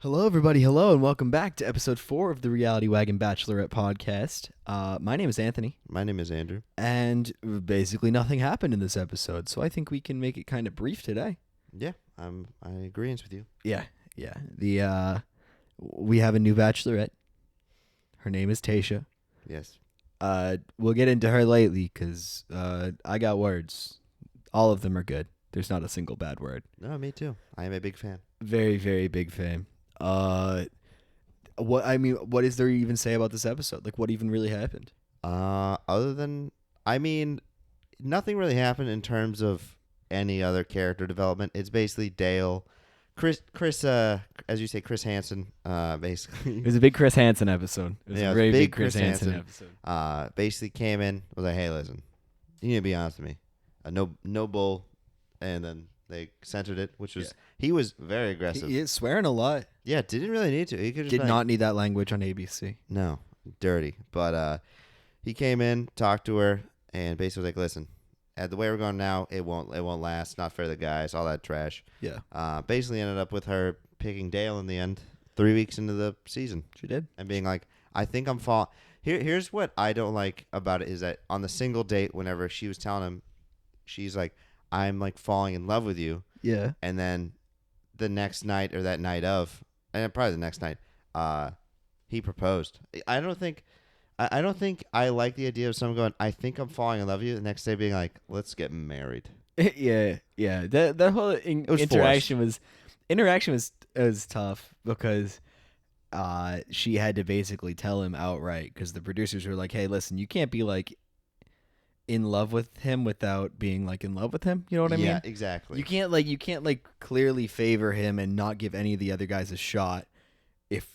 Hello, everybody. Hello, and welcome back to episode 4 of the Reality Wagon Bachelorette podcast. My name is Anthony, My name is Andrew. and basically nothing happened in this episode, so I think we can make it kind of brief today. Yeah, I agree with you. Yeah. We have a new Bachelorette. Her name is Tayshia. Yes. We'll get into her lately because I got words. All of them are good. There's not a single bad word. No, me too. I am a big fan. Very, very big fan. What is there to even say about this episode? Like, what even really happened? Other than, nothing really happened in terms of any other character development. It's basically Dale, Chris, as you say, Chris Hansen, basically. It was a big Chris Hansen episode. It was Yeah, a it was very a big big Chris Chris Hansen Hansen. episode. Basically came in, was like, hey, listen, you need to be honest with me. No bull, and then they censored it, which was he was very aggressive. He is swearing a lot. Yeah, didn't really need to. He could just Did been like, not need that language on ABC. no, dirty. But he came in, talked to her, and basically was like, "Listen, at the way we're going now, it won't last. Not fair to the guys, all that trash." Yeah, Basically ended up with her picking Dale in the end, 3 weeks into the season, she did. and being like, "I think I'm fall." Here's what I don't like about it is that on the single date, whenever she was telling him, she's like, "I'm like falling in love with you," Yeah. and then the next night or that night of, and probably the next night, he proposed. I don't think I like the idea of someone going, "I think I'm falling in love with you," the next day being like, "Let's get married." yeah. That whole was interaction was tough because she had to basically tell him outright because the producers were like, "Hey, listen, you can't be like in love with him without being like in love with him." You know what I mean? Yeah, exactly. You can't clearly favor him and not give any of the other guys a shot if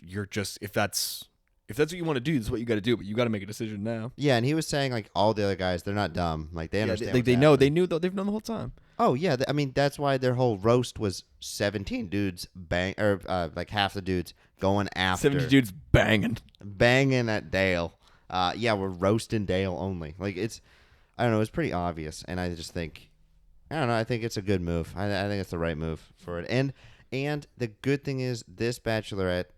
that's what you want to do, this is what you got to do, but you got to make a decision now. Yeah, and he was saying like all the other guys, they're not dumb. Like they understand. They know. They knew though. They've known the whole time. Oh yeah, I mean that's why their whole roast was 17 dudes like half the dudes going after 70 dudes banging at Dale. Yeah, we're roasting Dale only. Like I don't know, it's pretty obvious, and I just think, I don't know, I think it's a good move. I think it's the right move for it. And the good thing is this Bachelorette,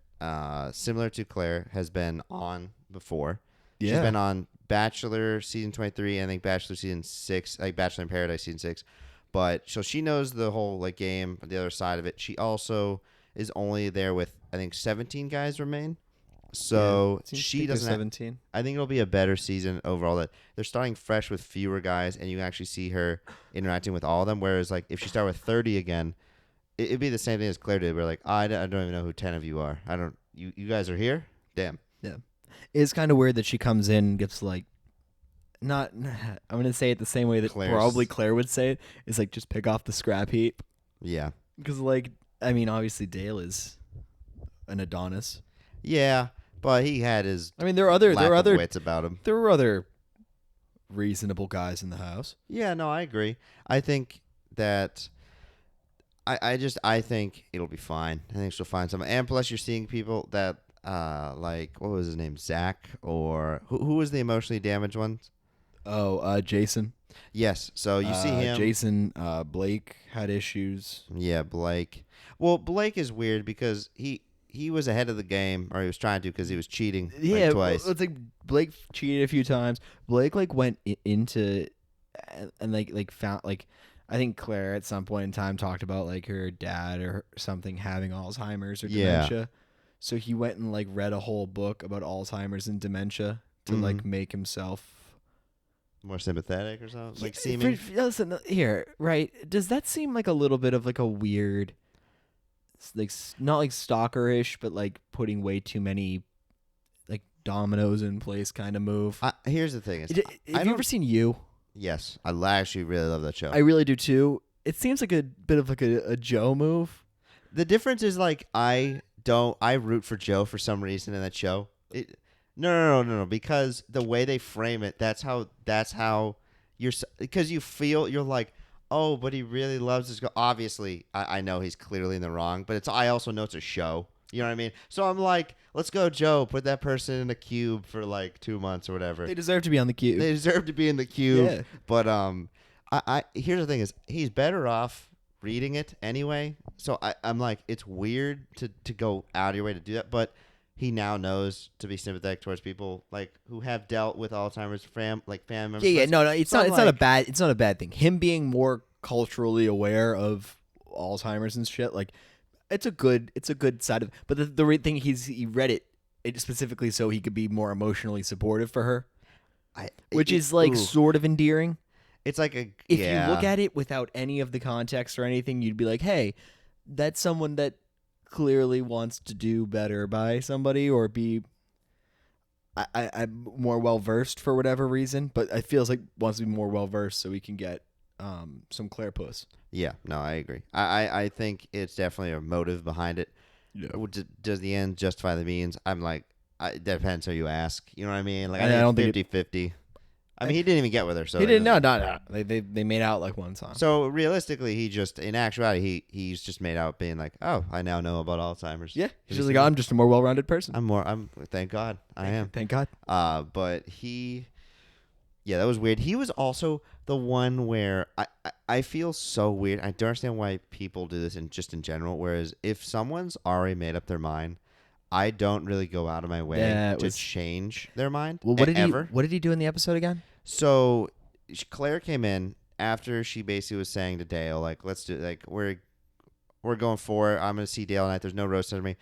similar to Clare, has been on before. Yeah. She's been on Bachelor season 23, and I think Bachelor season 6, like Bachelor in Paradise season 6. But so she knows the whole like game, the other side of it. She also is only there with, I think, 17 guys remain. So she doesn't have, 17. I think it'll be a better season overall. That they're starting fresh with fewer guys, and you can actually see her interacting with all of them. Whereas, like, if she started with 30 again, it'd be the same thing as Claire did. We're like, I don't even know who 10 of you are. I don't. You guys are here. Damn. Yeah, it's kind of weird that she comes in and gets like, not. I'm gonna say it the same way that probably Claire would say it. Is like just pick off the scrap heap. Yeah. Because obviously Dale is an Adonis. Yeah. But he had his. I mean, there are other wits about him. There were other reasonable guys in the house. Yeah, no, I agree. I think that I think it'll be fine. I think she'll find someone. And plus, you're seeing people that like what was his name, Zach, or who was the emotionally damaged one? Oh, Jason. Yes. So you see him. Jason. Blake had issues. Yeah, Blake. Well, Blake is weird because he was ahead of the game, or he was trying to because he was cheating twice. It's like Blake cheated a few times. Blake went into and found I think Claire at some point in time talked about like her dad or something having Alzheimer's or dementia. Yeah. So he went and read a whole book about Alzheimer's and dementia to make himself more sympathetic or something. Like seeming. Listen here, right? Does that seem like a little bit of like a weird, not like stalkerish, but like putting way too many like dominoes in place kind of move? Here's the thing: have you ever seen You? Yes, I actually really love that show. I really do too. It seems like a bit of like a Joe move. The difference is like I root for Joe for some reason in that show. No, because the way they frame it, that's how you're, because you feel you're like, oh, but he really loves this girl. Obviously, I know he's clearly in the wrong, but I also know it's a show. You know what I mean? So I'm like, let's go, Joe. Put that person in a cube for like 2 months or whatever. They deserve to be on the cube. Yeah. But here's the thing: is he's better off reading it anyway. So I'm like, it's weird to go out of your way to do that, but he now knows to be sympathetic towards people like who have dealt with Alzheimer's, family members. Yeah, no, it's So not. I'm It's not a like- bad. It's not a bad thing. Him being more culturally aware of Alzheimer's and shit, like, it's a good side of. But the thing he read it specifically so he could be more emotionally supportive for her, which is like ooh. sort of endearing. It's like a If you look at it without any of the context or anything, you'd be like, hey, that's someone that clearly wants to do better by somebody or be I'm more well versed for whatever reason, but it feels like wants to be more well versed so he can get some Clare puss. Yeah, no, I agree. I think it's definitely a motive behind it. Yeah. Does the end justify the means? I'm like, it depends who you ask. You know what I mean? Like, I I don't think think 50-50. I mean, he didn't even get with her. So He didn't. No. They made out like one time. So realistically, he just, in actuality, he's just made out being like, oh, I now know about Alzheimer's. Yeah. He's just like, I'm just a more well-rounded person. Thank God, I am. Thank God. But yeah, that was weird. He was also the one where I feel so weird. I don't understand why people do this just in general. Whereas if someone's already made up their mind, I don't really go out of my way to change their mind. Well, what did he do in the episode again? So Claire came in after she basically was saying to Dale, like, let's do, like, we're going for it. I'm gonna see Dale tonight. There's no roast under me.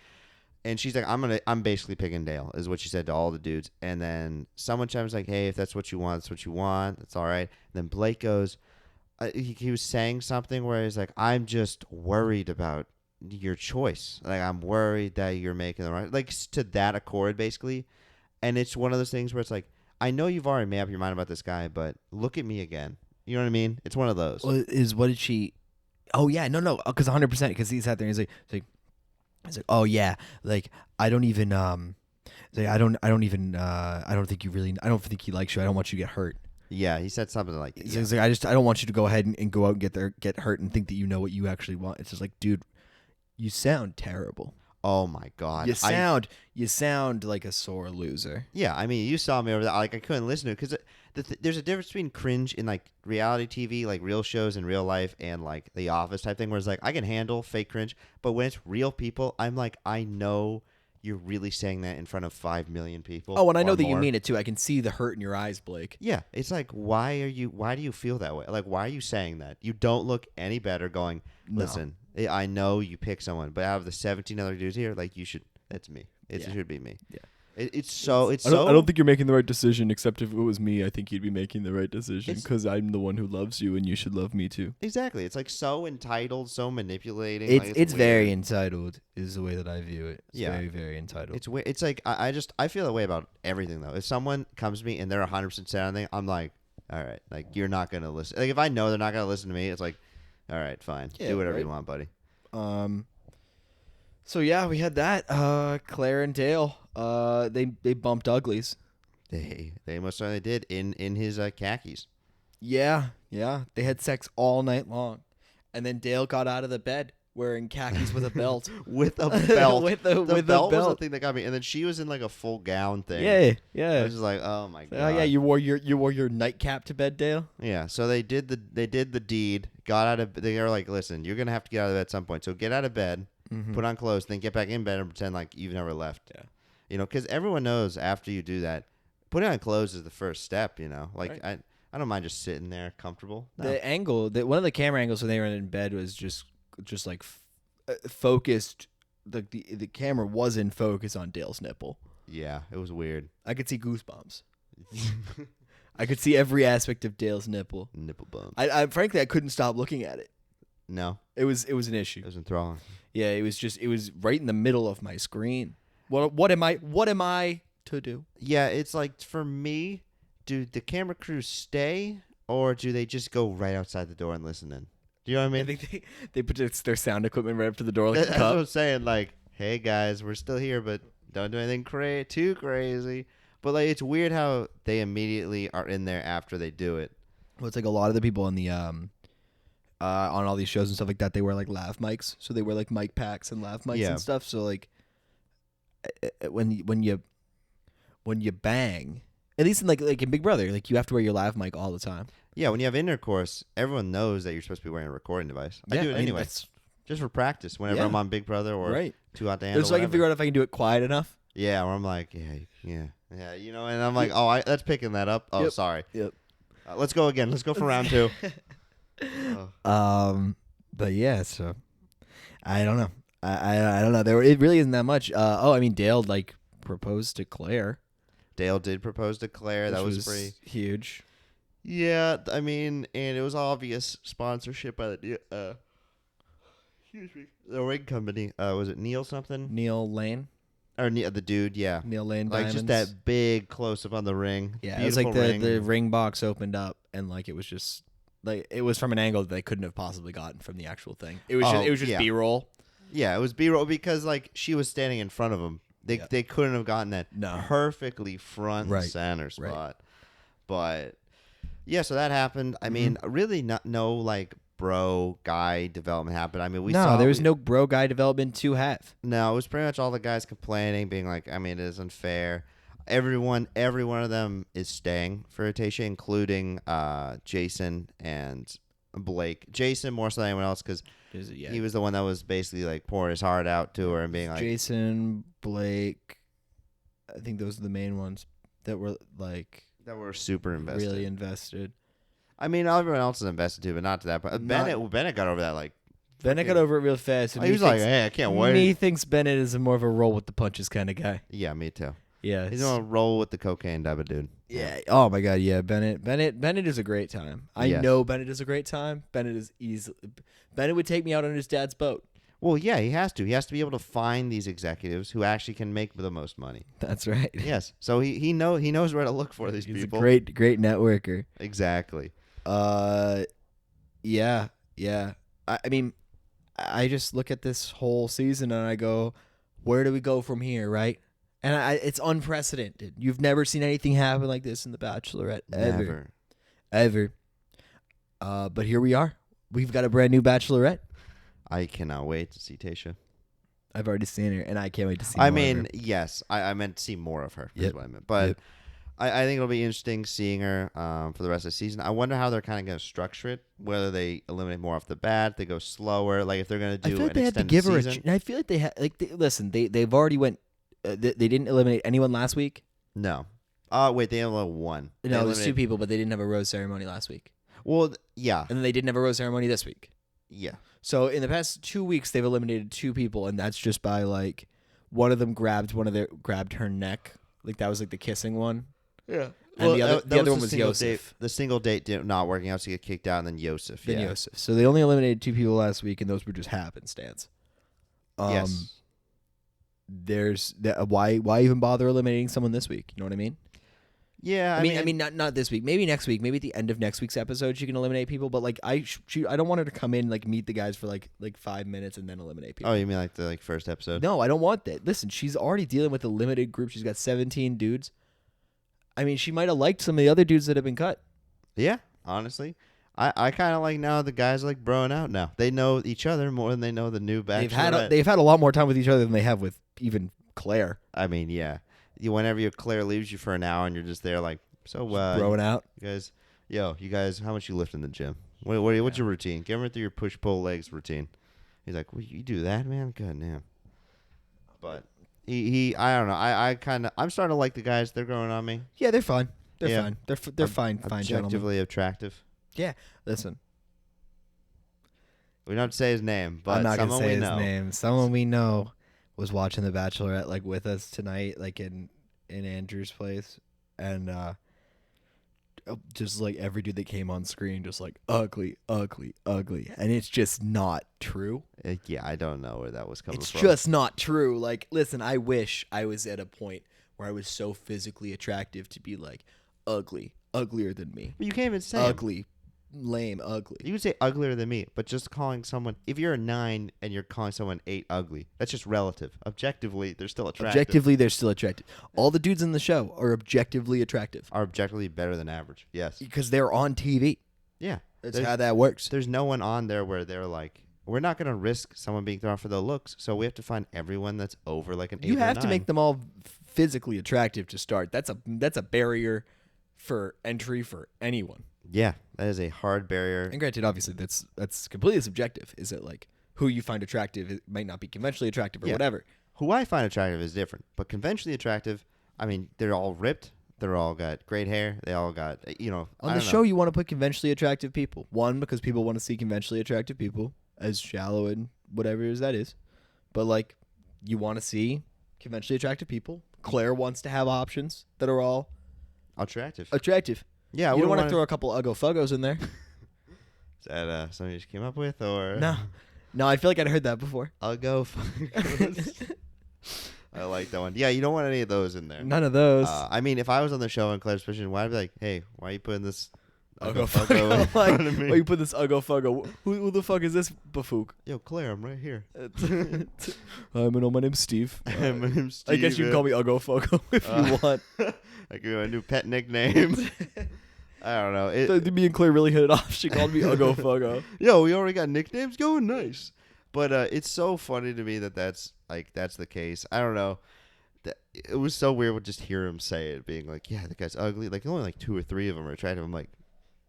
And she's like, I'm basically picking Dale, is what she said to all the dudes. And then someone chimes like, hey, if that's what you want, that's what you want. That's all right. And then Blake goes, he was saying something where he's like, I'm just worried about your choice. Like, I'm worried that you're making the right, like, to that accord, basically. And it's one of those things where it's like, I know you've already made up your mind about this guy, but look at me again. You know what I mean? It's one of those. Well, what did she? Oh yeah, no, because 100%. Because he sat there and he's like, oh yeah, like I don't even like, I don't think you really, I don't think he likes you. I don't want you to get hurt. Yeah, he said something like, He's like, I don't want you to go ahead and go out and get hurt and think that you know what you actually want. It's just like, dude, you sound terrible. oh my God. You sound like a sore loser. Yeah, I mean, you saw me over there. Like, I couldn't listen to it because there's a difference between cringe in, like, reality TV, like real shows in real life, and, like, The Office type thing, where it's like, I can handle fake cringe, but when it's real people, I'm like, I know you're really saying that in front of 5 million people. Oh, and I know or that you more. mean it too. I can see the hurt in your eyes, Blake. Yeah, it's like, why do you feel that way? Like, why are you saying that? You don't look any better going, listen, I know you pick someone, but out of the 17 other dudes here, like, that's me. It should be me. Yeah. It's I don't think you're making the right decision, except if it was me, I think you'd be making the right decision because I'm the one who loves you and you should love me too. Exactly. It's like so entitled, so manipulating. It's very entitled is the way that I view it. It's very, very entitled. It's weird. It's like, I feel that way about everything though. If someone comes to me and they're 100% set on thing, I'm like, all right, like, you're not going to listen. Like, if I know they're not going to listen to me, it's like, all right, fine. Do whatever you want, buddy. So yeah, we had that. Claire and Dale. They bumped uglies. They most certainly did in his khakis. Yeah. They had sex all night long, and then Dale got out of the bed wearing khakis with a belt. With a belt. with belt a was the belt. thing that got me, and then she was in like a full gown thing. Yeah. I was just like, oh my God. Oh yeah, you wore your nightcap to bed, Dale. Yeah. So they did the deed. Got out of. They were like, listen, you're gonna have to get out of bed at some point. So get out of bed. Mm-hmm. Put on clothes, then get back in bed and pretend like you've never left. Yeah. You know, because everyone knows after you do that, putting on clothes is the first step, you know? Like, right. I don't mind just sitting there comfortable. No. The angle, one of the camera angles when they were in bed was just like focused. The camera was in focus on Dale's nipple. Yeah, it was weird. I could see goosebumps. I could see every aspect of Dale's nipple. Nipple bump. I frankly, I couldn't stop looking at it. No. It was an issue. It was enthralling. Yeah, it was right in the middle of my screen. What am I to do? Yeah, it's like, for me, do the camera crews stay or do they just go right outside the door and listen in? Do you know what I mean? I think they put their sound equipment right up to the door like a That's cup. what I'm saying. Like, hey guys, we're still here, but don't do anything too crazy. But like, it's weird how they immediately are in there after they do it. Well, it's like a lot of the people in the on all these shows and stuff like that, they wear like lav mics, so they wear like mic packs and lav mics and stuff. So like, when you bang, At least in like in Big Brother, like you have to wear your lav mic all the time. Yeah, when you have intercourse, everyone knows that you're supposed to be wearing a recording device. I do it mean, anyway, just for practice. Whenever I'm on Big Brother or Too Hot to Handle, so I can figure out if I can do it quiet enough. Yeah, where I'm like, yeah, you know, and I'm like, oh, that's picking that up. Oh, sorry. Yep. Let's go again. Let's go for round 2. But yeah, so I don't know. I don't know. It really isn't that much. I mean, Dale like proposed to Clare. Dale did propose to Clare. That was pretty huge. Yeah, I mean, and it was obvious sponsorship by the ring company. Was it Neil something? Neil Lane. Or the dude, yeah. Neil Lane like Diamonds. Just that big close up on the ring. Yeah, beautiful it was like ring. the ring box opened up and like it was just like it was from an angle that they couldn't have possibly gotten from the actual thing. It was just B-roll. Yeah, it was B-roll because like she was standing in front of him. They couldn't have gotten that perfectly front and center spot. Right. But yeah, so that happened. I mean, really no like bro guy development happened. I mean, there was no bro guy development to have. No, it was pretty much all the guys complaining, being like, I mean, it is unfair. Every one of them is staying for Tayshia, including Jason and Blake. Jason more so than anyone else because he was the one that was basically like pouring his heart out to her and being like, Jason, Blake. I think those are the main ones that were like super invested, really invested. I mean, everyone else is invested too, but not to that point. Bennett got over that like. Bennett got over it real fast. He was like, "Hey, I can't wait." He thinks Bennett is more of a roll with the punches kind of guy. Yeah, me too. Yeah, he's gonna roll with the cocaine type of dude. Yeah. Oh my God. Yeah. Bennett is a great time. I know Bennett is a great time. Bennett would take me out on his dad's boat. Well, yeah, he has to. He has to be able to find these executives who actually can make the most money. That's right. Yes. So he knows where to look for these people. He's a great networker. Exactly. Yeah. I mean, I just look at this whole season and I go, where do we go from here, right? And it's unprecedented. You've never seen anything happen like this in The Bachelorette. Ever. But here we are. We've got a brand new Bachelorette. I cannot wait to see Tayshia. I've already seen her, and I can't wait to see more of her. Yes. I meant to see more of her. Is what I meant. But I think it'll be interesting seeing her for the rest of the season. I wonder how they're kind of going to structure it, whether they eliminate more off the bat, they go slower, like if they're going to do an extended season. I feel like they had, listen, they've already went, they didn't eliminate anyone last week? No. Wait, they eliminated one. No, there's 2 people, but they didn't have a rose ceremony last week. Well, yeah. And then they didn't have a rose ceremony this week. Yeah. So in the past 2 weeks, they've eliminated 2 people, and that's just by like one of them grabbed her neck, like that was like the kissing one. Yeah. And the other one was Yosef. The single date not working out, so you get kicked out, and then Yosef. Yosef. So they only eliminated 2 people last week, and those were just happenstance. Yes. There's why even bother eliminating someone this week? You know what I mean? Yeah, I mean, not this week. Maybe next week. Maybe at the end of next week's episode, she can eliminate people. But like, I don't want her to come in, like, meet the guys for like 5 minutes and then eliminate people. Oh, you mean like the first episode? No, I don't want that. Listen, she's already dealing with a limited group. She's got 17 dudes. I mean, she might have liked some of the other dudes that have been cut. Yeah, honestly, I kind of like now the guys are like broing out now. They know each other more than they know the new Bachelorette. They've had a lot more time with each other than they have with even Clare. I mean, yeah. Whenever your Claire leaves you for an hour and you're just there like, so throwing out. You guys, how much you lift in the gym? What's your routine? Get me through your push pull legs routine. He's like, well, you do that, man? God damn. But I don't know. I'm starting to like the guys. They're growing on me. Yeah, they're fine. They're fine. They're fine gentlemen. Objectively attractive. Yeah. Listen. We don't have to say his name, but I'm not someone gonna say we his know. name. Someone we know was watching The Bachelorette like with us tonight, like in Andrew's place, and just like every dude that came on screen, just like ugly, and it's just not true. Yeah, I don't know where that was coming from. It's just not true. Like, listen, I wish I was at a point where I was so physically attractive to be like ugly, uglier than me. But you can't even say ugly, lame, ugly. You would say uglier than me, but just calling someone, if you're a 9 and you're calling someone 8 ugly, that's just relative. Objectively, they're still attractive. All the dudes in the show are objectively attractive. Are objectively better than average. Yes. Because they're on TV. Yeah. That's how that works. There's no one on there where they're like, we're not going to risk someone being thrown for the looks, so we have to find everyone that's over like an 8 or 9. You have to make them all physically attractive to start. That's a barrier for entry for anyone. Yeah, that is a hard barrier. And granted, obviously, that's completely subjective. Is it like who you find attractive? It might not be conventionally attractive or whatever. Who I find attractive is different, but conventionally attractive, I mean, they're all ripped. They're all got great hair. They all got, On the show, you want to put conventionally attractive people. One, because people want to see conventionally attractive people, as shallow and whatever it is that is. But, like, you want to see conventionally attractive people. Claire wants to have options that are all attractive. Yeah, you don't want to throw a couple uggo-fuggos in there. Is that something you just came up with, or? No, I feel like I'd heard that before. Uggo-fuggos. I like that one. Yeah, you don't want any of those in there. None of those. I mean, if I was on the show in Claire's position, why I'd be like, hey, why are you putting this Uggo-fuggo in front of me? Why you put this uggo-fuggo? Who the fuck is this bafook? Yo, Claire, I'm right here. My name's Steve. My name's Steve. I guess you can call me uggo-fuggo if you want. I give you a new pet nickname. I don't know. Me and Claire really hit it off. She called me uggo-fuggo. Yo, we already got nicknames going. Nice. But it's so funny to me that's the case. I don't know. It was so weird to just hear him say it, being like, yeah, the guy's ugly. Like, only like 2 or 3 of them are attractive. I'm like,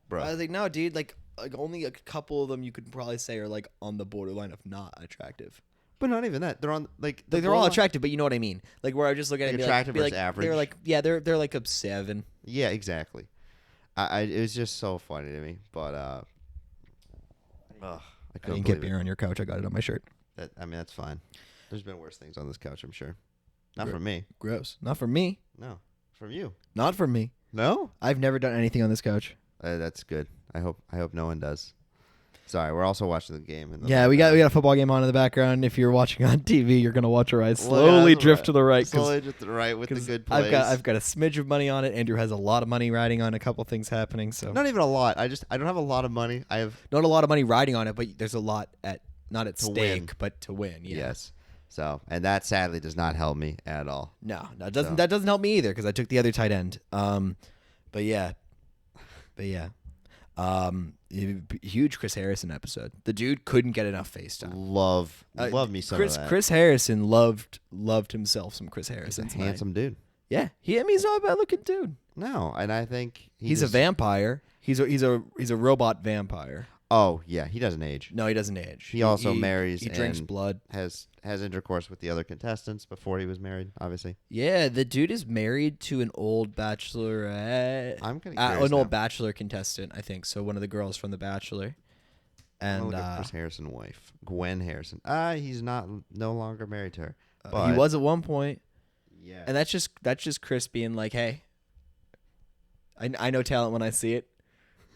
bro. I was like, no, dude. Like only a couple of them you could probably say are like on the borderline of not attractive. But not even that. They're on like they're all attractive, but you know what I mean. Like where I just look at it, attractive versus like average. They're like they're like a 7. Yeah, exactly. It was just so funny to me, but I didn't get beer on your couch. I got it on my shirt. That's fine. There's been worse things on this couch, I'm sure. Not from me. Gross. Not from me. No, from you. Not from me. No, I've never done anything on this couch. That's good. I hope no one does. Sorry, we're also watching the game. We got a football game on in the background. If you're watching on TV, you're gonna watch our eyes slowly drift to the right. Slowly drift to the right with the good plays. I've got a smidge of money on it. Andrew has a lot of money riding on a couple things happening. So not even a lot. I don't have a lot of money. I have not a lot of money riding on it, but there's a lot not at stake, win. but to win. Yeah. Yes. So, and that sadly does not help me at all. No, it doesn't. That doesn't help me either because I took the other tight end. But yeah. Huge Chris Harrison episode. The dude couldn't get enough FaceTime. Love me some of that. Chris Harrison loved himself some Chris Harrison. He's a handsome dude. Yeah, he's not a bad looking dude. No, and I think he's a vampire. He's a robot vampire. Oh yeah, he doesn't age. No, he doesn't age. He also marries. He drinks blood. Has intercourse with the other contestants before he was married. Obviously. Yeah, the dude is married to an old Bachelorette. I'm kind of curious an old Bachelor contestant, I think. So one of the girls from The Bachelor. And look at Chris Harrison's wife, Gwen Harrison. He's no longer married to her. But he was at one point. Yeah. And that's just Chris being like, hey, I know talent when I see it.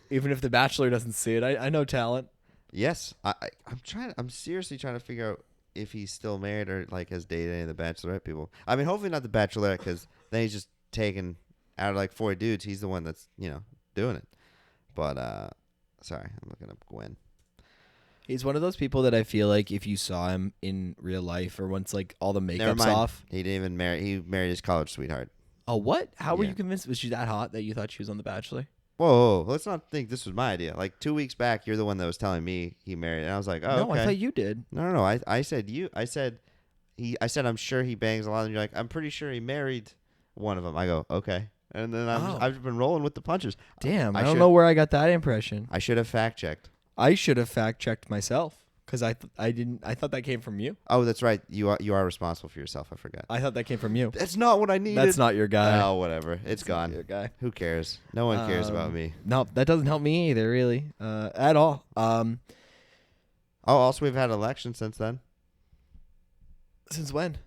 Even if The Bachelor doesn't see it, I know talent. Yes, I'm seriously trying to figure out if he's still married or like has dated any of the Bachelorette people. I mean, hopefully not the Bachelorette because then he's just taken out of like 4 dudes. He's the one that's doing it. But sorry, I'm looking up Gwen. He's one of those people that I feel like if you saw him in real life or once like all the makeup's off, he didn't even marry. He married his college sweetheart. Oh, what? How were you convinced? Was she that hot that you thought she was on The Bachelor? Whoa, let's not think this was my idea. Like 2 weeks back, you're the one that was telling me he married, and I was like, "Oh, no, okay." I thought you did. No. I said you. I said I'm sure he bangs a lot, and you're like, "I'm pretty sure he married one of them." I go, "Okay," and then I've been rolling with the punches. Damn, I don't know where I got that impression. I should have fact checked. I should have fact checked myself because I didn't. I thought that came from you. Oh, that's right. You are responsible for yourself. I forgot. I thought that came from you. That's not what I needed. That's not your guy. Oh, whatever. It's gone. Your guy. Who cares? No one cares about me. No, that doesn't help me either, really, at all. Also, we've had elections since then. Since when?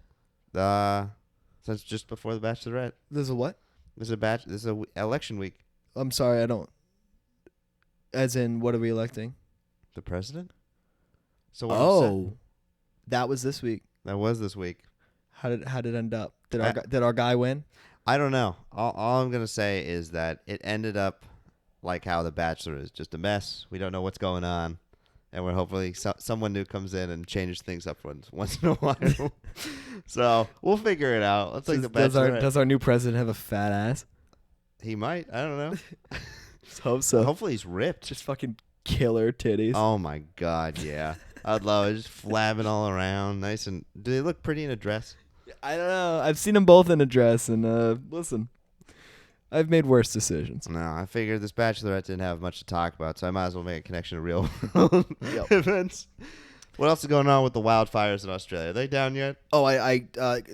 Since just before the Bachelorette. There's a what? This is a election week. I'm sorry, I don't. As in, what are we electing? The president. So that was this week. That was this week. How did it end up? Did our guy win? I don't know. All I'm gonna say is that it ended up like how The Bachelor is, just a mess. We don't know what's going on, and we're hopefully someone new comes in and changes things up once in a while. So we'll figure it out. Let's like The Bachelor. Does our new president have a fat ass? He might. I don't know. Just hope so. Hopefully he's ripped. Just fucking killer titties. Oh my god, yeah. I'd love it. Just flabbing all around, nice and. Do they look pretty in a dress? I don't know. I've seen them both in a dress, and listen, I've made worse decisions. No, I figured this Bachelorette didn't have much to talk about, so I might as well make a connection to real Yep. events. What else is going on with the wildfires in Australia? Are they down yet? Oh,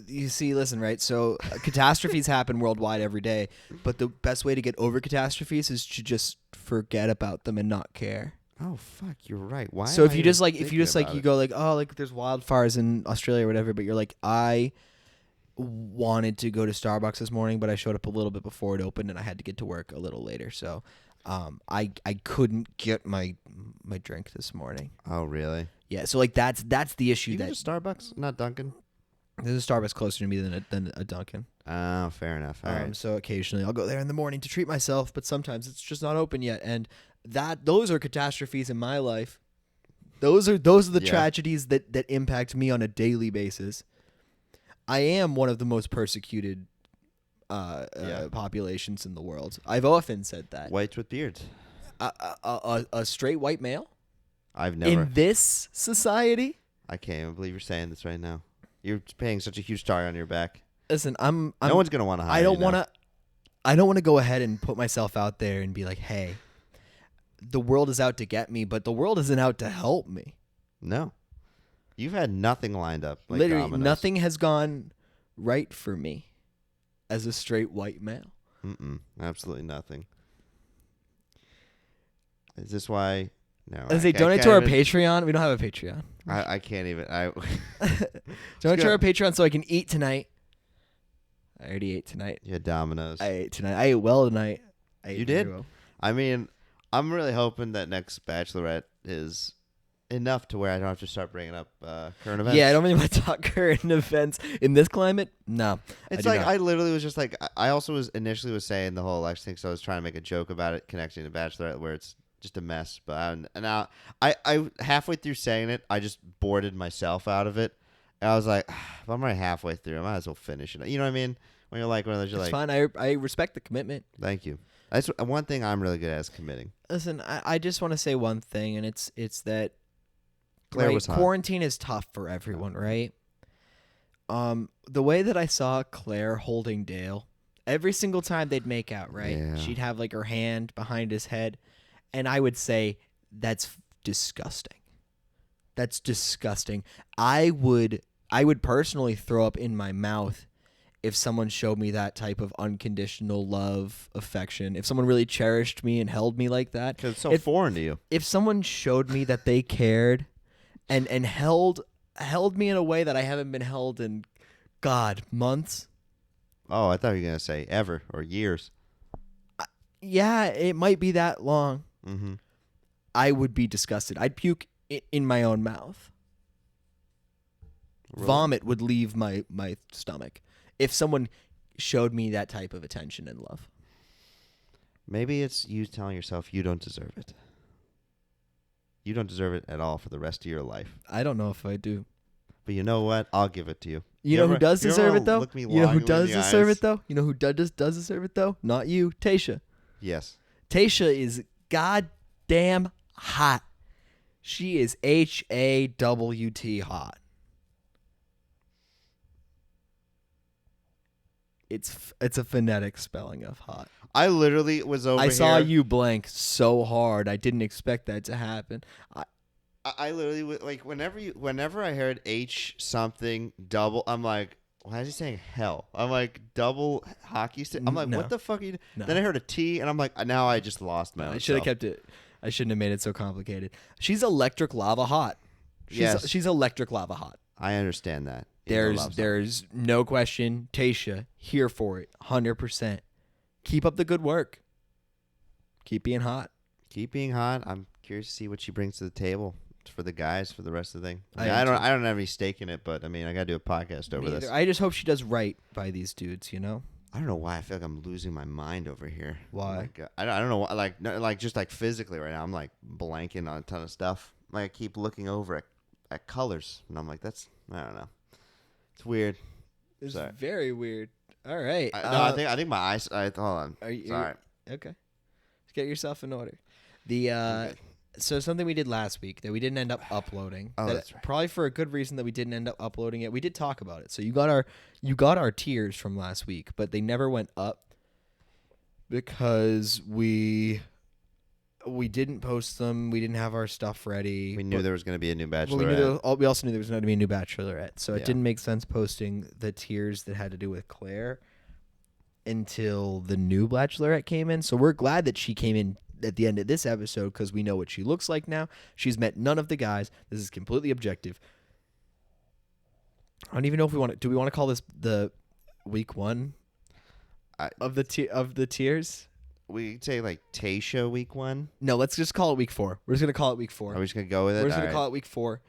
you see, listen, right? So catastrophes happen worldwide every day, but the best way to get over catastrophes is to just forget about them and not care. Oh fuck, you're right. Why? So am if I you even just like, thinking about you it? go like, oh, like there's wildfires in Australia or whatever, but you're like, I wanted to go to Starbucks this morning, but I showed up a little bit before it opened, and I had to get to work a little later, so I couldn't get my drink this morning. Oh really? Yeah, so like that's the issue. You go That to Starbucks, not Dunkin'. there's a Starbucks closer to me than a Dunkin'. Oh, fair enough. All right. So occasionally I'll go there in the morning to treat myself, but sometimes it's just not open yet, and those are catastrophes in my life. Those are the Yeah. tragedies that impact me on a daily basis. I am one of the most persecuted populations in the world. I've often said that. Whites with beards. A straight white male I've never. in this society. I can't even believe you're saying this right now. You're paying such a huge star on your back. Listen, I'm No one's gonna want to hire. I don't you now. want to. I don't want to go ahead and put myself out there and be like, "Hey, the world is out to get me," but the world isn't out to help me. No, you've had nothing lined up. Like Literally, dominoes. nothing has gone right for me as a straight white male. Absolutely nothing. Is this why? No. I say, I donate can't to our even- Patreon. We don't have a Patreon. I can't even. Donate to go. our Patreon so I can eat tonight. I already ate tonight. Yeah, dominoes. I ate tonight. I ate well tonight. I ate You very did? well. I mean, I'm really hoping that next Bachelorette is enough to where I don't have to start bringing up current events. Yeah, I don't really want to talk current events in this climate. No, It's I do like not. I literally was just like I also was initially saying the whole election thing, so I was trying to make a joke about it connecting to Bachelorette, where it's just a mess. But now I halfway through saying it, I just boarded myself out of it. And I was like, if I'm right halfway through, I might as well finish it. You know what I mean? When you're like one of those, you're It's like, fine. I respect the commitment. thank you. That's one thing I'm really good at is committing. Listen, I just want to say one thing, and it's that Clare right, was hot. quarantine is tough for everyone, right? The way that I saw Claire holding Dale, every single time they'd make out, right? Yeah. She'd have like her hand behind his head, and I would say that's disgusting. That's disgusting. I would personally throw up in my mouth if someone showed me that type of unconditional love, affection. If someone really cherished me and held me like that. Because it's so If- foreign to you. If someone showed me that they cared and held me in a way that I haven't been held in, God, months. Oh, I thought you were gonna say ever or years. Yeah, it might be that long. Mm-hmm. I would be disgusted. I'd puke in my own mouth. Really? Vomit would leave my stomach if someone showed me that type of attention and love. Maybe it's you telling yourself you don't deserve it. You don't deserve it at all for the rest of your life. I don't know if I do. But you know what? I'll give it to you. You know who does you ever deserve wanna it though? look me You know who longingly in does the deserve eyes? it though? You know who does deserve it though? Not you, Tayshia. Yes. Tayshia is goddamn hot. She is HAWT hot. It's a phonetic spelling of hot. I literally was over I saw here. you blank so hard. I didn't expect that to happen. I literally like whenever I heard H something double, I'm like, why is he saying hell? I'm like double hockey stick. I'm like, No. what the fuck? Are you? No. Then I heard a T, and I'm like, now I just lost my. I own should have self. kept it. I shouldn't have made it so complicated. She's electric lava hot. Yes. She's electric lava hot. I understand that. in the love song. There's no question. Tayshia, here for it, 100%. Keep up the good work. Keep being hot. Keep being hot. I'm curious to see what she brings to the table for the guys for the rest of the thing. I I, am don't. too. I don't have any stake in it, but I mean, I gotta do a podcast over Me this. either. I just hope she does right by these dudes. You know I don't know why I feel like I'm losing my mind over here. why? Like, I don't know. Like, no, like just like physically right now, I'm like blanking on a ton of stuff. Like I keep looking over at colors, and I'm like, I don't know. It's weird. It's Sorry. very weird. All right. I think my eyes. Hold on. Are you Sorry. okay? Just get yourself in order. The So something we did last week that we didn't end up uploading. Oh, that that's right. Probably for a good reason that we didn't end up uploading it. We did talk about it. So you got our tiers from last week, but they never went up because we didn't post them. We didn't have our stuff ready. We knew there was going to be a new But Bachelorette. we also knew there was going to be a new Bachelorette. So it Yeah. didn't make sense posting the tiers that had to do with Claire until the new Bachelorette came in. So we're glad that she came in at the end of this episode because we know what she looks like now. She's met none of the guys. This is completely objective. I don't even know if we want to. Do we want to call this the week one of the tiers? We could say like Tayshia week 1. No, let's just call it week 4. We're just gonna call it week 4. Are we just going to go with it? We're just gonna All call right. it week 4.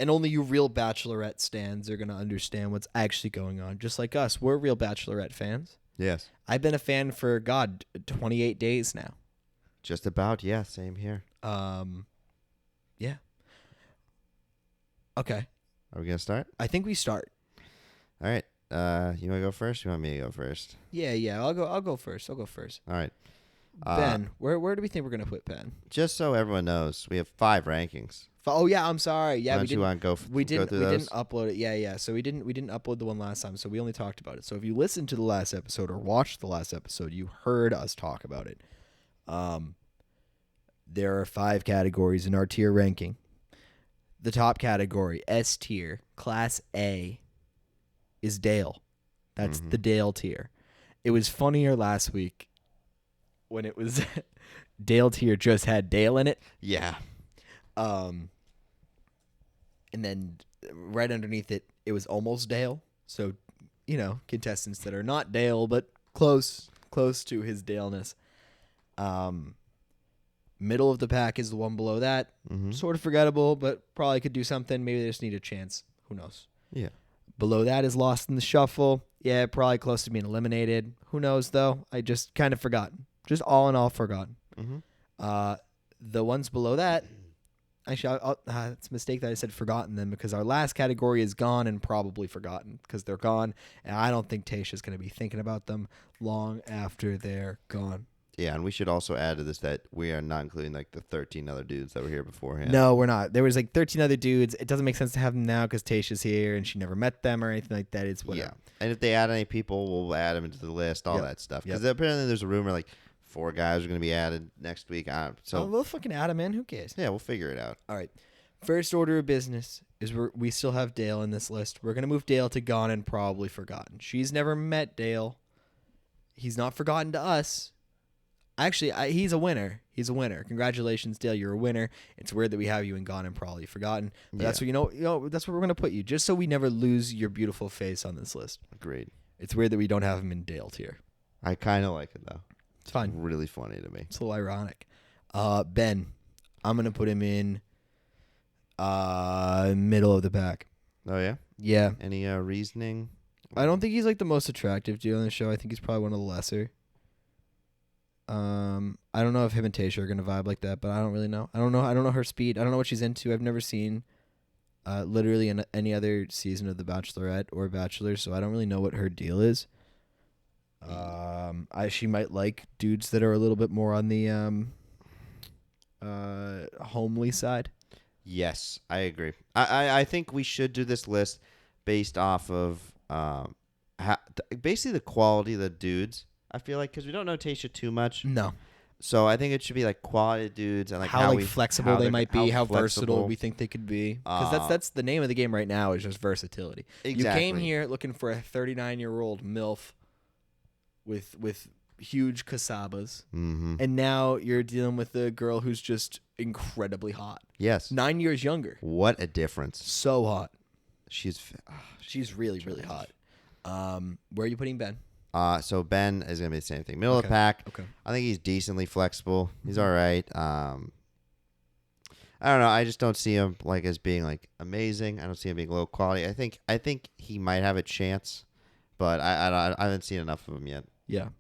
And only you real Bachelorette stans are gonna understand what's actually going on. Just like us, we're real Bachelorette fans. Yes. I've been a fan for 28 days now. Just about. Yeah, same here. Yeah. Okay. Are we going to start? I think we start. All right. You want to go first? You want me to go first? Yeah. I'll go first. All right. Ben, where do we think we're gonna put Ben? Just so everyone knows, we have 5 rankings. Oh yeah, I'm sorry. Yeah, Why we don't you didn't. want to go? We go didn't. through We those? didn't upload it. Yeah. So we didn't upload the one last time. So we only talked about it. So if you listened to the last episode or watched the last episode, you heard us talk about it. There are 5 categories in our tier ranking. The top category, S tier, Class A, is Dale. That's the Dale tier. It was funnier last week when it was Dale tier just had Dale in it. Yeah. And then right underneath it, it was almost Dale. So, contestants that are not Dale, but close to his Dale-ness. Middle of the pack is the one below that. Sort of forgettable, but probably could do something. Maybe they just need a chance. Who knows? Yeah. Below that is Lost in the Shuffle. Yeah, probably close to being eliminated. Who knows, though? I just kind of forgotten. Just all in all forgotten. The ones below that, actually, it's a mistake that I said forgotten them because our last category is gone and probably forgotten because they're gone. And I don't think Tayshia's going to be thinking about them long after they're gone. Yeah, and we should also add to this that we are not including like the 13 other dudes that were here beforehand. No, we're not. There was like 13 other dudes. It doesn't make sense to have them now because Tayshia's here and she never met them or anything like that. It's whatever. Yeah, and if they add any people, we'll add them into the list, all that stuff. Because apparently there's a rumor like 4 guys are going to be added next week. So we'll fucking add them in. Who cares? Yeah, we'll figure it out. All right. First order of business is we still have Dale in this list. We're going to move Dale to gone and probably forgotten. She's never met Dale. He's not forgotten to us. Actually, he's a winner. He's a winner. Congratulations, Dale. You're a winner. It's weird that we have you in gone and probably forgotten. But that's what that's where we're gonna put you, just so we never lose your beautiful face on this list. Agreed. It's weird that we don't have him in Dale tier. I kind of like it though. It's fine. Really funny to me. It's a little ironic. Ben, I'm gonna put him in middle of the pack. Oh yeah. Yeah. Any reasoning? I don't think he's like the most attractive dude on the show. I think he's probably one of the lesser. I don't know if him and Tayshia are gonna vibe like that, but I don't really know. I don't know her speed. I don't know what she's into. I've never seen literally in any other season of The Bachelorette or Bachelor, so I don't really know what her deal is. She might like dudes that are a little bit more on the homely side. Yes, I agree. I think we should do this list based off of basically the quality of the dudes. I feel like because we don't know Tayshia too much. No. So I think it should be like quality of dudes and like how flexible they might be, how versatile we think they could be. Because that's the name of the game right now is just versatility. Exactly. You came here looking for a 39-year-old MILF with huge casabas, and now you're dealing with a girl who's just incredibly hot. Yes. 9 years younger. What a difference. So hot. She's really, really hot. Where are you putting Ben? So Ben is gonna be the same thing. Middle of the pack. Okay. I think he's decently flexible. He's all right. I don't know. I just don't see him like as being like amazing. I don't see him being low quality. I think he might have a chance, but I haven't seen enough of him yet. Yeah.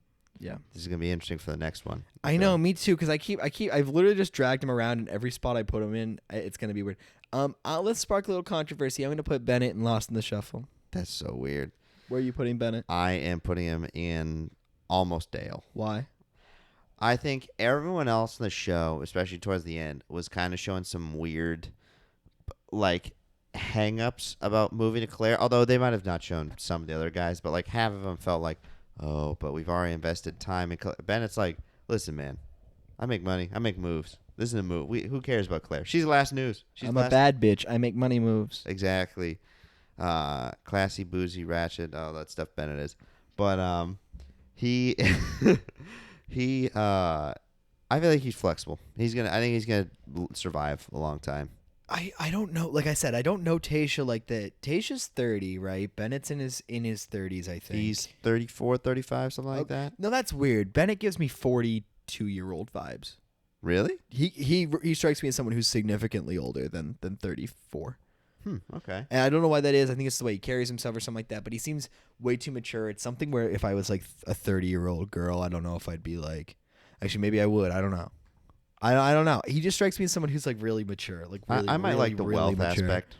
This is gonna be interesting for the next one. I know, me too. Because I've literally just dragged him around in every spot I put him in. It's gonna be weird. Let's spark a little controversy. I'm gonna put Bennett in Lost in the Shuffle. That's so weird. Where are you putting Bennett? I am putting him in almost Dale. Why? I think everyone else in the show, especially towards the end, was kind of showing some weird, like, hang-ups about moving to Clare. Although they might have not shown some of the other guys, but like half of them felt like, oh, but we've already invested time in Clare. Bennett's like, listen, man, I make money, I make moves. This isn't a move. Who cares about Clare? She's the last news. I'm a bad bitch. I make money moves. Exactly. Classy, boozy, ratchet, all that stuff Bennett is. But he I feel like he's flexible. I think he's gonna survive a long time. I don't know. Like I said, I don't know Tayshia like that. Tayshia's 30, right? Bennett's in his 30s, I think. He's 34, 35, something like that. No, that's weird. Bennett gives me 42-year-old vibes. Really? He strikes me as someone who's significantly older than 34. Okay. And I don't know why that is. I think it's the way he carries himself or something like that. But he seems way too mature. It's something where if I was like a 30-year-old girl, I don't know if I'd be like. Actually, maybe I would. I don't know. I don't know. He just strikes me as someone who's like really mature. Like really, I might really, like the really wealth mature. aspect.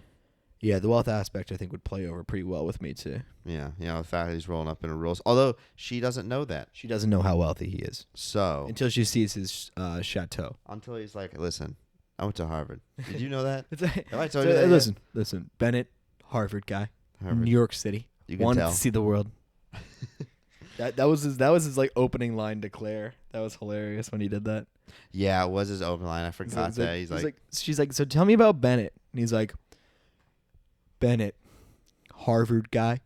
Yeah, the wealth aspect I think would play over pretty well with me too. Yeah, the fact that he's rolling up in a rules. Although she doesn't know that. She doesn't know how wealthy he is So until she sees his chateau. until he's like, listen, I went to Harvard. Did you know that? Have I told you that yet? Listen. Bennett, Harvard guy, Harvard. New York City, You can wanted tell. to see the world. That was his like opening line to Claire. That was hilarious when he did that. Yeah, it was his open line. I forgot He's that. like- He's he's like, she's like, so tell me about Bennett. And he's like, Bennett, Harvard guy,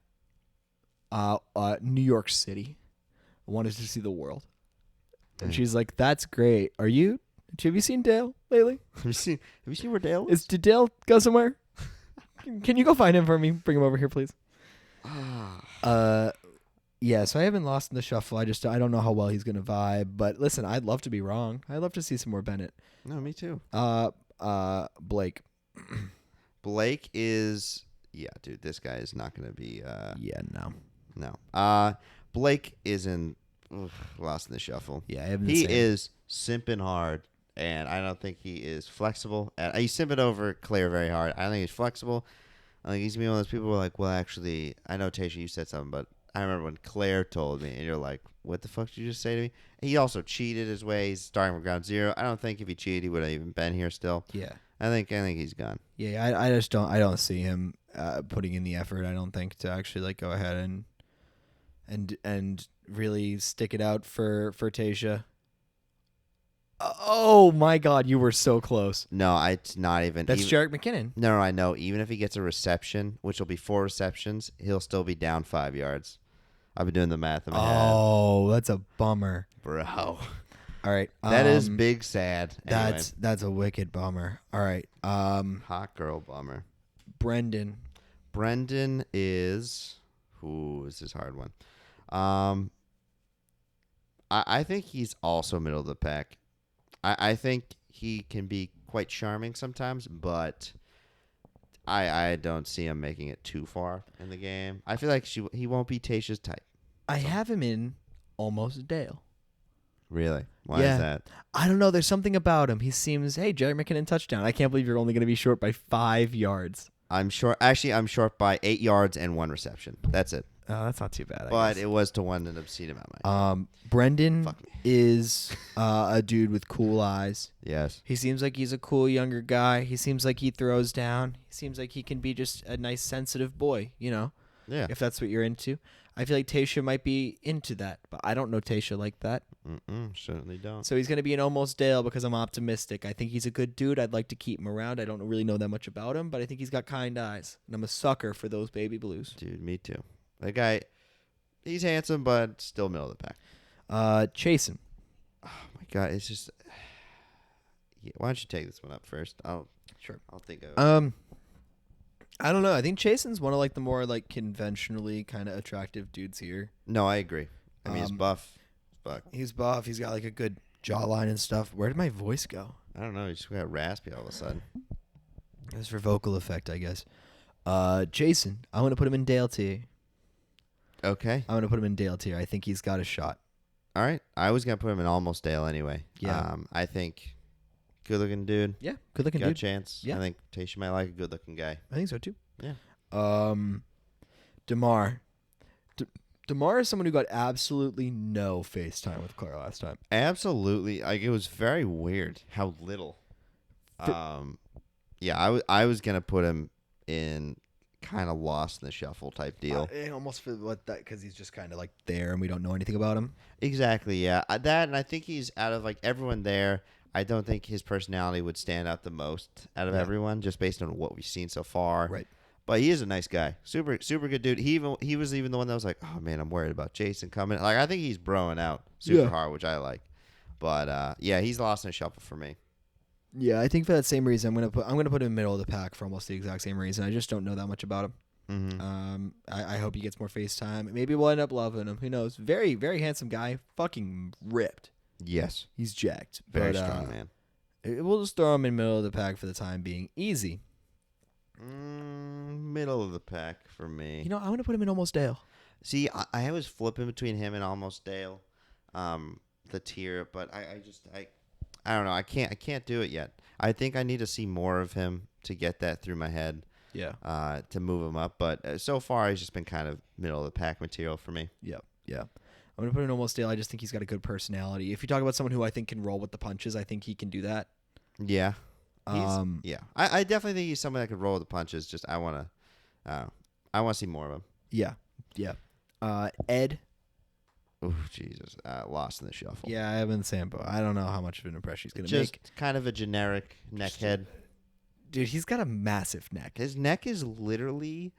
New York City, wanted to see the world. And Yeah. she's like, that's great. Have you seen Dale lately? have you seen where Dale is? Did Dale go somewhere? Can you go find him for me? Bring him over here, please. Yeah, so I haven't lost in the shuffle. I don't know how well he's gonna vibe. But listen, I'd love to be wrong. I'd love to see some more Bennett. No, me too. Blake. Blake is, yeah, dude, this guy is not going to be, Yeah, no. no. Blake is lost in the shuffle. Yeah, I haven't. He is simping hard, and I don't think he is flexible. He's simping over Claire very hard. I don't think he's flexible. I think he's going to be one of those people who are like, well, actually, I know, Tayshia, you said something, but I remember when Claire told me, and you're like, what the fuck did you just say to me? He also cheated his way. He's starting from ground zero. I don't think if he cheated, he would have even been here still. Yeah. I think he's gone. Yeah, I just don't. I don't see him putting in the effort. I don't think to actually like go ahead and really stick it out for Tayshia. Oh my God, you were so close. No, it's not even. That's even, Jarek McKinnon. No, I know. Even if he gets a reception, which will be 4 receptions, he'll still be down 5 yards. I've been doing the math in my head. Oh, that's a bummer. Bro. All right, That is big sad. Anyway. That's a wicked bummer. All right, Hot girl bummer. Brendan. Brendan is... Ooh, this is a hard one. I think he's also middle of the pack. I think he can be quite charming sometimes, but I don't see him making it too far in the game. I feel like he won't be Tayshia's type. I have him in Almost Dale. Really? Why Yeah. is that? I don't know. There's something about him. He seems, hey, Jarek McKinnon touchdown. I can't believe you're only going to be short by 5 yards. I'm short. Actually, I'm short by 8 yards and 1 reception. That's it. Oh, that's not too bad. I But guess. it was to one an obscene amount. Brendan Fuck me. is a dude with cool eyes. Yes. He seems like he's a cool younger guy. He seems like he throws down. He seems like he can be just a nice, sensitive boy, Yeah. if that's what you're into. I feel like Tayshia might be into that, but I don't know Tayshia like that. Certainly don't. So he's going to be an Almost Dale because I'm optimistic. I think he's a good dude. I'd like to keep him around. I don't really know that much about him, but I think he's got kind eyes. And I'm a sucker for those baby blues. Dude, me too. That guy, he's handsome, but still middle of the pack. Chasen. Oh, my God. It's just... Yeah, why don't you take this one up first? Sure. I'll think of it. I don't know. I think Chasen's one of like the more like conventionally kind of attractive dudes here. No, I agree. I mean, he's buff. Fuck. He's buff. He's got like a good jawline and stuff. Where did my voice go? I don't know. He just got raspy all of a sudden. It was for vocal effect, I guess. Jason, I want to put him in Dale tier. Okay. I want to put him in Dale tier. I think he's got a shot. All right. I was going to put him in almost Dale anyway. Yeah. I think good-looking dude. Yeah, good looking Got a dude. chance. Yeah. I think Tayshia might like a good-looking guy. I think so too. Yeah. Damar. DeMar is someone who got absolutely no FaceTime with Claire last time. Absolutely. Like, it was very weird how little. Yeah, I was going to put him in kind of lost in the shuffle type deal. I almost feel like that because he's just kind of like there and we don't know anything about him. Exactly, yeah. That, and I think he's out of like everyone there. I don't think his personality would stand out the most out of everyone, just based on what we've seen so far. Right. But he is a nice guy, super good dude. He was even the one that was like, oh man, I'm worried about Jason coming. Like I think he's broing out super hard, which I like. But yeah, he's lost in the shuffle for me. Yeah, I think for that same reason, I'm gonna put him in the middle of the pack for almost the exact same reason. I just don't know that much about him. Mm-hmm. I hope he gets more FaceTime. Maybe we'll end up loving him. Who knows? Very, very handsome guy. Fucking ripped. Yes, He's jacked. very strong man. We'll just throw him in the middle of the pack for the time being. Easy. Middle of the pack for me. You know, I want to put him in Almost Dale. See, I was flipping between him and Almost Dale, the tier, but I don't know. I can't do it yet. I think I need to see more of him to get that through my head. Yeah. To move him up, but so far he's just been kind of middle of the pack material for me. Yep. Yeah. I'm gonna put in Almost Dale. I just think he's got a good personality. If you talk about someone who I think can roll with the punches, I think he can do that. Yeah. Yeah. I definitely think he's someone that could roll with the punches. Just I want to see more of him. Yeah. Yeah. Ed. Oh Jesus! Lost in the shuffle. Yeah, I have in the same boat. I don't know how much of an impression he's gonna just make. Kind of a generic neckhead. Dude, he's got a massive neck. His neck is literally,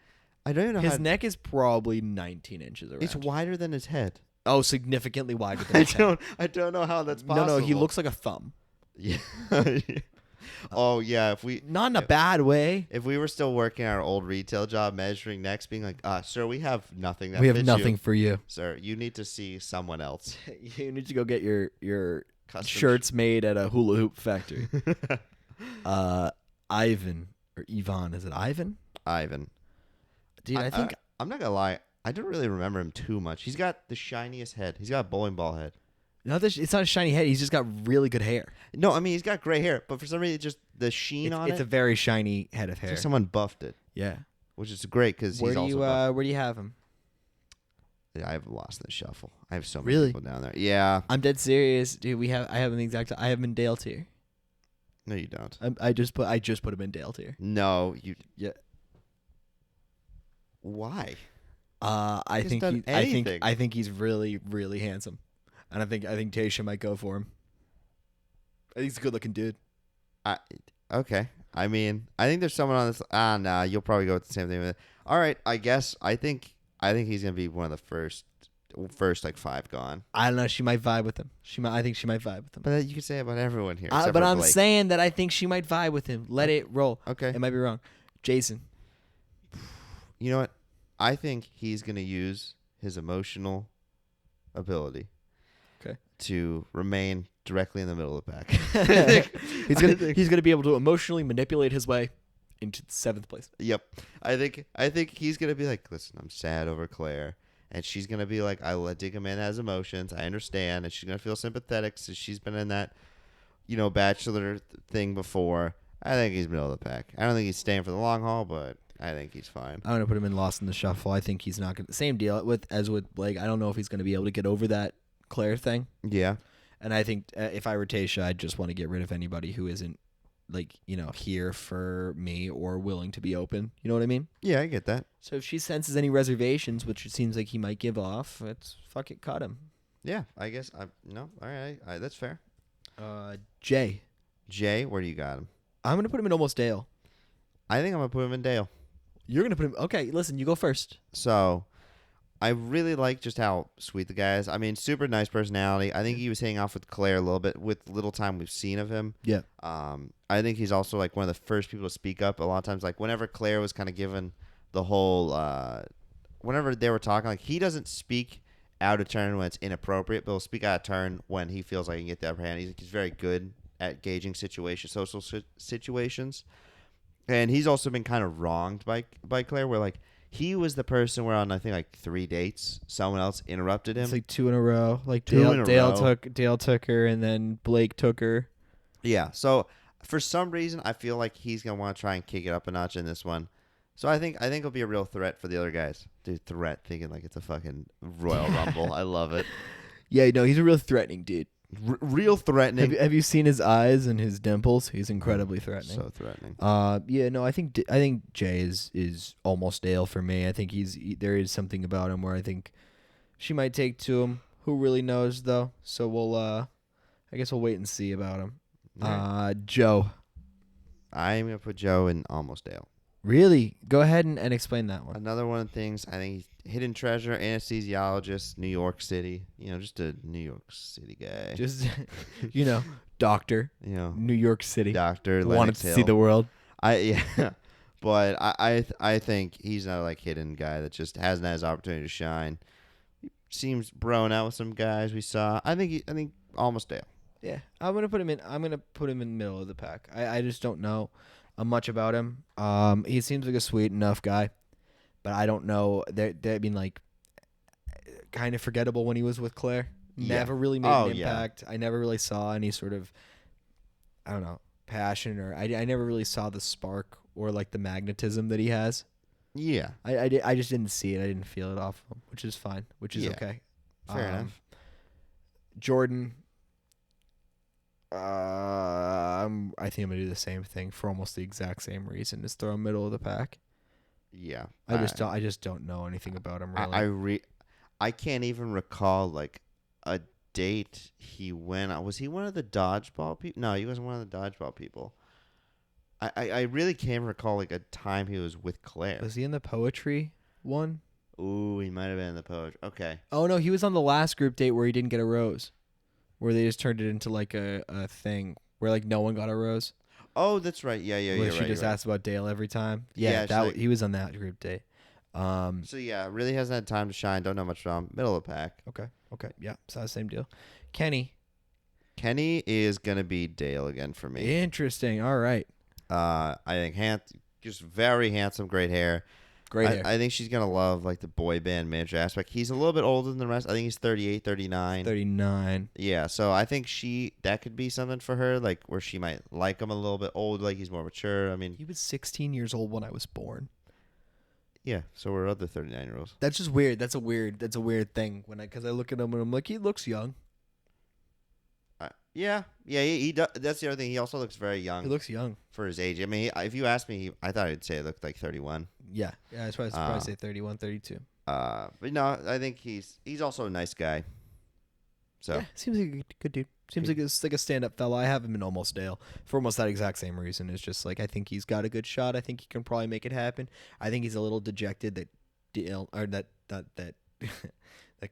I don't even know. His neck is probably 19 inches around. It's wider than his head. Oh, significantly wider than his head. I don't know how that's possible. No, he looks like a thumb. Yeah. Oh yeah, Not in a bad way. If we were still working our old retail job, measuring necks, being like, sir, we have nothing. That We have fits nothing you. for you, Sir. You need to see someone else. You need to go get your Custom shirts made at a hula hoop factory. Ivan or Ivan? Is it Ivan? Ivan. Dude, I think I'm not gonna lie. I don't really remember him too much. He's got the shiniest head. He's got a bowling ball head. it's not a shiny head. He's just got really good hair. No, I mean he's got gray hair, but for some reason, it's just the sheen on it. It's a very shiny head of It's hair. like someone buffed it, Yeah. which is great because he's also. Where do you have him? I have lost in the shuffle. I have so many Really? people down there. Yeah. I'm dead serious, dude. I have him the exact. I have him in Dale tier. No, you don't. I just put him in Dale tier. No, you. Yeah. Why? I He's done anything. I think he's really, really handsome, and I think Tayshia might go for him. I think he's a good looking dude. Okay. I mean, I think there's someone on this. Nah. You'll probably go with the same thing. With it. All right. I guess. I think he's gonna be one of the first like 5 gone. I don't know. She might vibe with him. I think she might vibe with him. But you can say about everyone here. Except But for I'm Blake. saying that I think she might vibe with him. Let it roll. Okay. It might be wrong. Jason. You know what? I think he's gonna use his emotional ability. Okay. To remain directly in the middle of the pack. He's gonna be able to emotionally manipulate his way into 7th place. Yep. I think he's gonna be like, listen, I'm sad over Claire, and she's gonna be like, I dig a man that has emotions. I understand, and she's gonna feel sympathetic since she's been in that, bachelor thing before. I think he's middle of the pack. I don't think he's staying for the long haul, but I think he's fine. I'm gonna put him in Lost in the Shuffle. I think he's not gonna. Same deal as with Blake. I don't know if he's gonna be able to get over that Claire thing. Yeah. And I think if I were Tayshia, I'd just want to get rid of anybody who isn't, here for me or willing to be open. You know what I mean? Yeah, I get that. So if she senses any reservations, which it seems like he might give off, it's fuck it, cut him. Yeah, I guess. No, all right, that's fair. Jay, where do you got him? I'm gonna put him in Almost Dale. I think I'm gonna put him in Dale. You're gonna put him. Okay, listen, you go first. So, I really like just how sweet the guy is. I mean, super nice personality. I think he was hanging off with Claire a little bit with little time we've seen of him. Yeah. I think he's also like one of the first people to speak up. A lot of times, like whenever Claire was kind of given the whole, whenever they were talking, like he doesn't speak out of turn when it's inappropriate, but he'll speak out of turn when he feels like he can get the upper hand. He's very good at gauging social situations. And he's also been kind of wronged by Claire, where like he was the person where on I think like 3 dates, someone else interrupted him. It's like 2 in a row. Like Two in a Dale row. took her, and then Blake took her. Yeah. So for some reason, I feel like he's gonna want to try and kick it up a notch in this one. So I think it'll be a real threat for the other guys. Dude, threat, thinking like it's a fucking Royal Rumble. I love it. Yeah, no, he's a real threatening dude. Real threatening. Have you seen his eyes and his dimples? He's incredibly threatening. So threatening. Yeah, no, I think Jay is almost Dale for me. I think there is something about him where I think she might take to him. Who really knows though? So we'll I guess we'll wait and see about him. Right. Joe. I'm gonna put Joe in almost Dale. Really? Go ahead and explain that one. Another one of the things, I think he's hidden treasure, anesthesiologist, New York City. Just a New York City guy. Just doctor. New York City. Doctor. Wanted to see the world. But I think he's not like hidden guy that just hasn't had his opportunity to shine. He seems broing out with some guys we saw. I think almost Dale. Yeah, I'm gonna put him in the middle of the pack. I just don't know much about him. He seems like a sweet enough guy, but I don't know. They've been like kind of forgettable when he was with Claire. Never really made an impact. I never really saw any sort of, I don't know, passion, or I never really saw the spark or like the magnetism that he has. Yeah, I just didn't see it. I didn't feel it off of him, which is fine, which is okay. Fair enough. Jordan. I think I'm gonna do the same thing for almost the exact same reason. Just throw him middle of the pack. Yeah, I just don't know anything about him really. I can't even recall like a date he went on. Was he one of the dodgeball people? No, he wasn't one of the dodgeball people. I really can't recall like a time he was with Claire. Was he in the poetry one? Ooh, he might have been in the poetry. Okay. Oh no, he was on the last group date where he didn't get a rose. Where they just turned it into like a thing where like no one got a rose. Oh, that's right. Yeah, where you're she right. just asked about Dale every time. Yeah, he was on that group date. So yeah, really hasn't had time to shine. Don't know much about him. Middle of the pack. Okay. Yeah, so same deal. Kenny is gonna be Dale again for me. Interesting. All right. I think just very handsome, great hair. Great hair. I think she's going to love like the boy band manager aspect. He's a little bit older than the rest. I think he's 38, 39. 39. Yeah, so I think that could be something for her, like where she might like him a little bit older, like he's more mature. I mean, he was 16 years old when I was born. Yeah, so we're other 39-year-olds. That's just weird. That's a weird thing because I look at him and I'm like, he looks young. Yeah, he does. That's the other thing. He also looks very young. He looks young for his age. I mean, if you asked me, I thought I'd say he looked like 31. Yeah, that's why I'd probably say 31, 32. But no, I think he's also a nice guy. So yeah, seems like a good dude. Seems like it's like a stand-up fella. I have him in Almost Dale for almost that exact same reason. It's just like I think he's got a good shot. I think he can probably make it happen. I think he's a little dejected that Dale or that that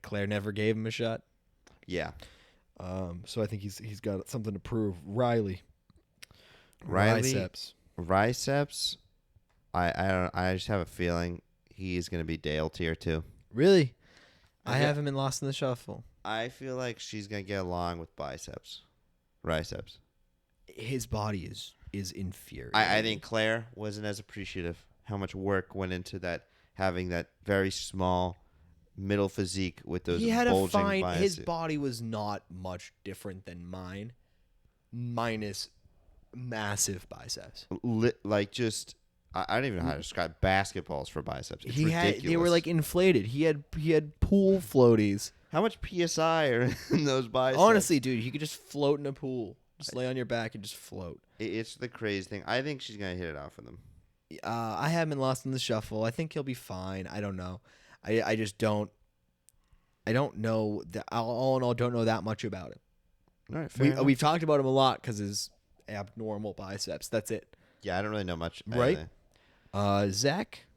Claire never gave him a shot. Yeah. So I think he's got something to prove. Riley. Riceps. I just have a feeling he's gonna be Dale tier 2. Really? I have him in Lost in the Shuffle. I feel like she's gonna get along with Riceps. His body is inferior. I think Claire wasn't as appreciative how much work went into that, having that very small middle physique with those bulging biceps. His body was not much different than mine, minus massive biceps. Like just, I don't even know how to describe basketballs for biceps. It's ridiculous. They were like inflated. He had pool floaties. How much PSI are in those biceps? Honestly, dude, you could just float in a pool. Just lay on your back and just float. It's the crazy thing. I think she's gonna hit it off with him. I have him Lost in the Shuffle. I think he'll be fine. I don't know. I just don't. I don't know that. All in all, don't know that much about him. All right, we've talked about him a lot because his abnormal biceps. That's it. Yeah, I don't really know much. Right. Zach,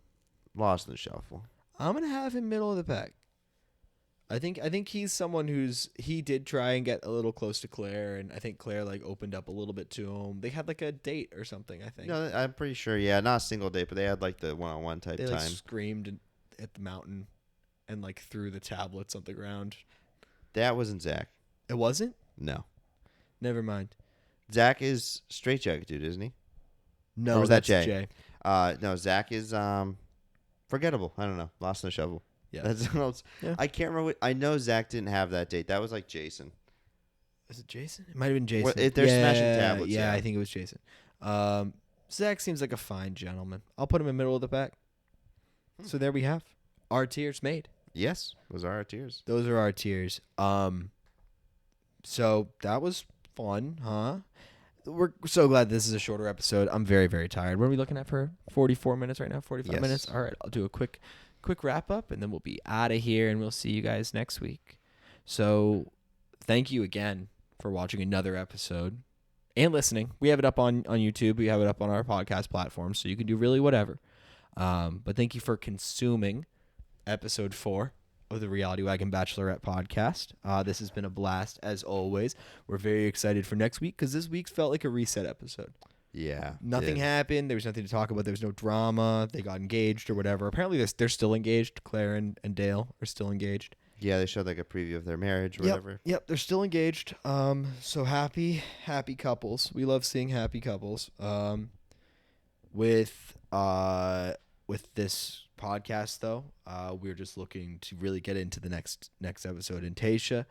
Lost in the Shuffle. I'm gonna have him middle of the pack. I think he's someone he did try and get a little close to Claire, and I think Claire like opened up a little bit to him. They had like a date or something. I think. No, I'm pretty sure. Yeah, not a single date, but they had like the one-on-one type they, time. Like, screamed at the mountain, and like threw the tablets on the ground. That wasn't Zach. It wasn't? No. Never mind. Zach is Straight Jacket dude, isn't he? No, or was that Jay? Jay. No, Zach is forgettable. I don't know. Lost in the Shovel. Yeah. That's else. Yeah. I can't remember. I know Zach didn't have that date. That was like Jason. Is it Jason? It might have been Jason. Well, they're smashing tablets. Yeah, I think it was Jason. Zach seems like a fine gentleman. I'll put him in the middle of the pack. So there we have our tiers made. Yes, those are our tiers. Those are our tiers. So that was fun, huh? We're so glad this is a shorter episode. I'm very, very tired. What are we looking at for 44 minutes right now? 45 minutes? All right, I'll do a quick wrap up, and then we'll be out of here, and we'll see you guys next week. So thank you again for watching another episode and listening. We have it up on YouTube. We have it up on our podcast platform, so you can do really whatever. But thank you for consuming episode 4 of the Reality Wagon Bachelorette podcast. This has been a blast, as always. We're very excited for next week because this week felt like a reset episode. Yeah. Nothing happened. There was nothing to talk about. There was no drama. They got engaged or whatever. Apparently, they're still engaged. Claire and Dale are still engaged. Yeah, they showed like a preview of their marriage or whatever. Yep, they're still engaged. So happy couples. We love seeing happy couples. With this podcast though, we're just looking to really get into the next episode. And Tayshia,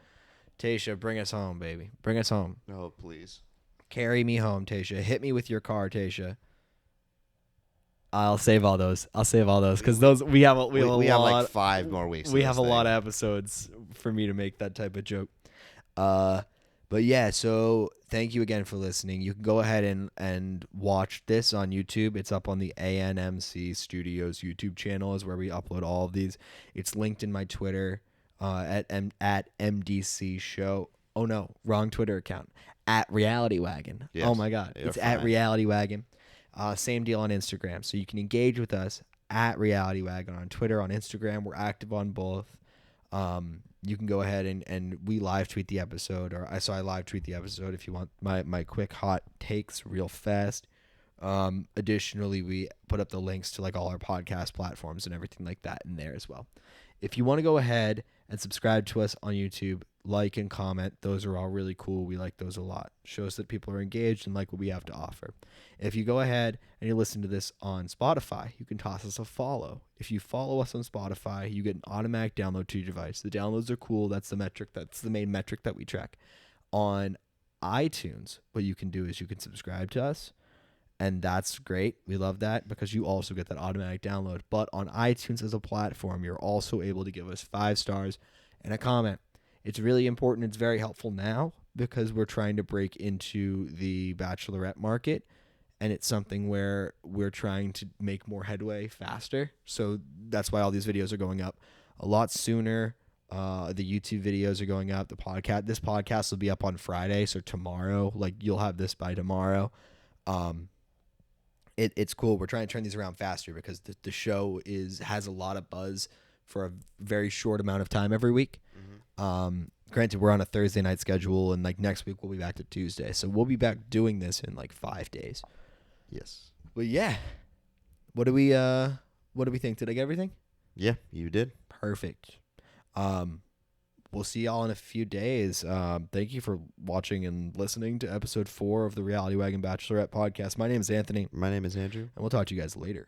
bring us home, baby. Bring us home. Oh, please. Carry me home, Tayshia. Hit me with your car, Tayshia. I'll save all those because those we have like 5 more weeks. We have a lot of episodes for me to make that type of joke. But yeah, so thank you again for listening. You can go ahead and watch this on YouTube. It's up on the ANMC Studios YouTube channel, is where we upload all of these. It's linked in my Twitter at MDC Show. Oh no, wrong Twitter account. At Reality Wagon. Yes, oh my God, it's fine. At Reality Wagon. Same deal on Instagram. So you can engage with us at Reality Wagon on Twitter, on Instagram. We're active on both. You can go ahead and we live tweet the episode, I live tweet the episode if you want my quick hot takes real fast. Additionally, we put up the links to like all our podcast platforms and everything like that in there as well. If you want to go ahead and subscribe to us on YouTube, like and comment, those are all really cool. We like those a lot. Shows that people are engaged and like what we have to offer. If you go ahead and you listen to this on Spotify, you can toss us a follow. If you follow us on Spotify, you get an automatic download to your device. The downloads are cool. That's the metric. That's the main metric that we track. On iTunes, what you can do is you can subscribe to us, and that's great. We love that because you also get that automatic download. But on iTunes as a platform, you're also able to give us 5 stars and a comment. It's really important. It's very helpful now because we're trying to break into the Bachelorette market, and it's something where we're trying to make more headway faster. So that's why all these videos are going up a lot sooner. The YouTube videos are going up. This podcast will be up on Friday, so tomorrow, like you'll have this by tomorrow. It's cool. We're trying to turn these around faster because the show has a lot of buzz for a very short amount of time every week. Mm-hmm. Granted, we're on a Thursday night schedule, and like next week we'll be back to Tuesday, so we'll be back doing this in like 5 days. Yes. But yeah, what do we think? Did I get everything? Yeah, you did. Perfect. We'll see y'all in a few days. Thank you for watching and listening to episode 4 of the Reality Wagon Bachelorette podcast. My name is Anthony. My name is Andrew. And we'll talk to you guys later.